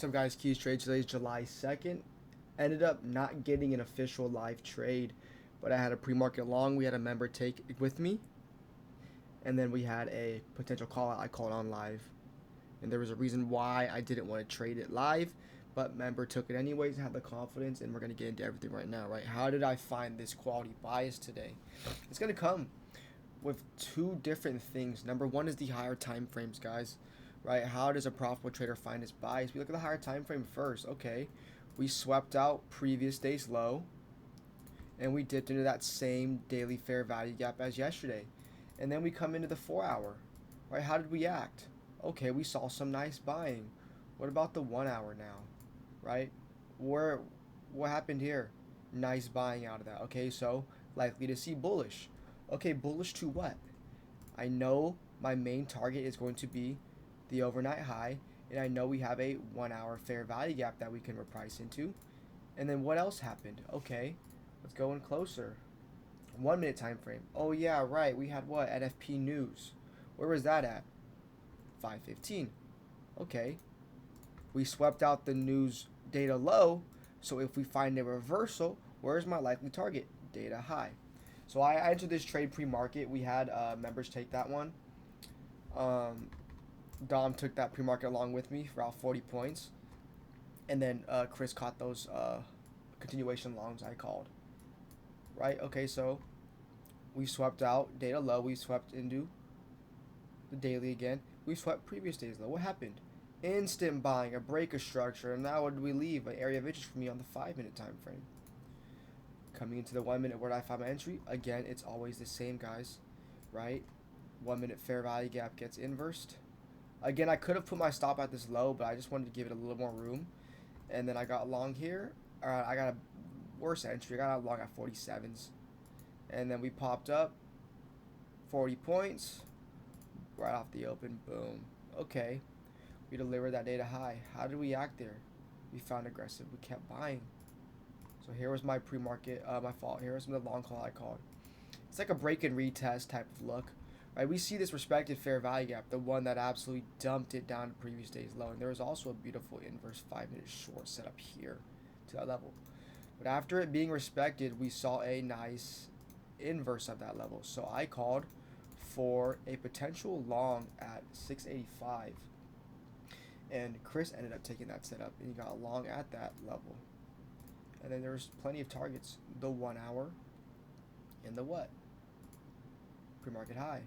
What's up, guys? Keys Trade. Today's July 2nd. Ended up not getting an official live trade, but I had a pre-market long. We had a member take it with me, and then we had a potential call out. I called on live, and there was a reason why I didn't want to trade it live, but member took it anyways. Had the confidence, and we're gonna get into everything right now, right? How did I find this quality bias today? It's gonna come with two different things. Number one is the higher time frames, guys. Right? How does a profitable trader find his bias? We look at the higher time frame first. Okay, we swept out previous day's low, and we dipped into that same daily fair value gap as yesterday, and then we come into the 4 hour. Right? How did we act? Okay, we saw some nice buying. What about the 1 hour now? Right? Where what happened here? Nice buying out of that. Okay, so likely to see bullish. Okay, bullish to what? I know my main target is going to be the overnight high, and I know we have a 1 hour fair value gap that we can reprice into. And then what else happened? Okay, let's go in closer. 1 minute time frame. Oh yeah, right. We had what? NFP news. Where was that at? 5:15. Okay, we swept out the news data low. So if we find a reversal, where's my likely target? Data high. So I entered this trade pre-market. We had members take that one. Um, Dom took that pre-market along with me for about 40 points, and then Chris caught those continuation longs I called. Right? Okay, so we swept out data low. We swept into the daily again. We swept previous day's low. What happened? Instant buying, a break of structure, and now what did we leave? An area of interest for me on the 5 minute time frame. Coming into the 1 minute, where did I find my entry? Again, it's always the same, guys. Right? 1 minute fair value gap gets inversed. Again, I could have put my stop at this low, but I just wanted to give it a little more room. And then I got long here. I got a worse entry. I got long at 47s. And then we popped up 40 points right off the open. Boom. Okay. We delivered that data high. How did we act there? We found aggressive. We kept buying. So here was my pre-market, my fault. Here was the long call I called. It's like a break and retest type of look. Right, we see this respected fair value gap, the one that absolutely dumped it down to previous day's low. And there was also a beautiful inverse 5 minute short set up here to that level. But after it being respected, we saw a nice inverse of that level. So I called for a potential long at 685. And Chris ended up taking that setup, and he got long at that level. And then there's plenty of targets. The 1 hour and the what? Pre-market high.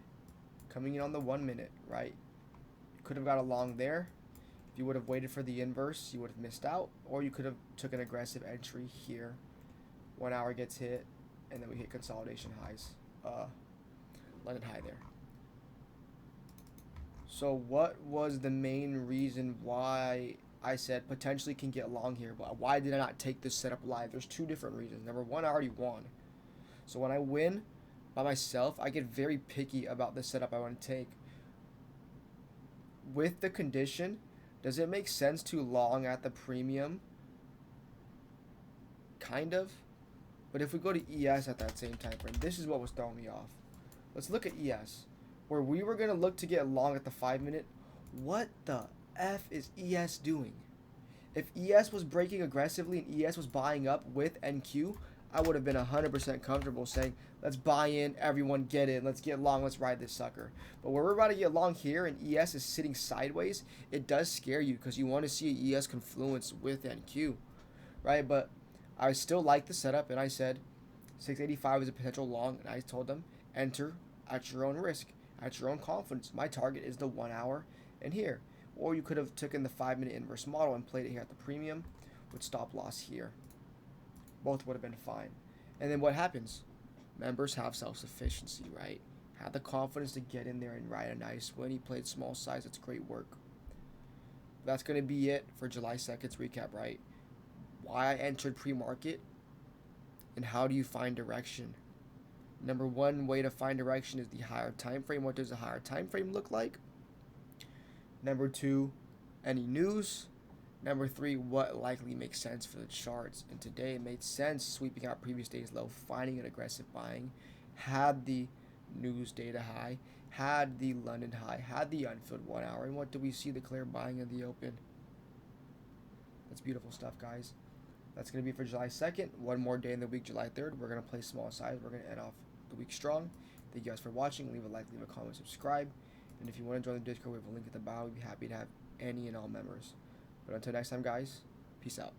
Coming in on the 1 minute, right? Could have got a long there. If you would have waited for the inverse, you would have missed out. Or you could have took an aggressive entry here. 1 hour gets hit, and then we hit consolidation highs. London high there. So what was the main reason why I said potentially can get long here, but why did I not take this setup live? There's two different reasons. Number one, I already won. So when I win by myself, I get very picky about the setup I want to take. With the condition, does it make sense to long at the premium? Kind of. But if we go to ES at that same time frame, this is what was throwing me off. Let's look at ES. Where we were going to look to get long at the 5 minute, what the F is ES doing? If ES was breaking aggressively and ES was buying up with NQ, I would have been 100% comfortable saying, let's buy in, everyone get in, let's get long, let's ride this sucker. But where we're about to get long here and ES is sitting sideways, it does scare you because you want to see ES confluence with NQ, right? But I still like the setup, and I said 685 is a potential long, and I told them, enter at your own risk, at your own confidence. My target is the 1 hour and here. Or you could have taken the 5 minute inverse model and played it here at the premium with stop loss here. Both would have been fine. And then what happens? Members have self-sufficiency, right? Have the confidence to get in there and ride a nice win. He played small size. That's great work. That's going to be it for July 2nd's recap, right? Why I entered pre-market and how do you find direction? Number one way to find direction is the higher time frame. What does a higher time frame look like? Number two, any news? Number three, what likely makes sense for the charts? And today it made sense sweeping out previous day's low, finding an aggressive buying, had the news data high, had the London high, had the unfilled 1 hour. And what do we see? The clear buying in the open. That's beautiful stuff, guys. That's going to be for July 2nd. One more day in the week, July 3rd. We're going to play small size. We're going to end off the week strong. Thank you guys for watching. Leave a like, leave a comment, subscribe. And if you want to join the Discord, we have a link at the bottom. We'd be happy to have any and all members. But until next time, guys, peace out.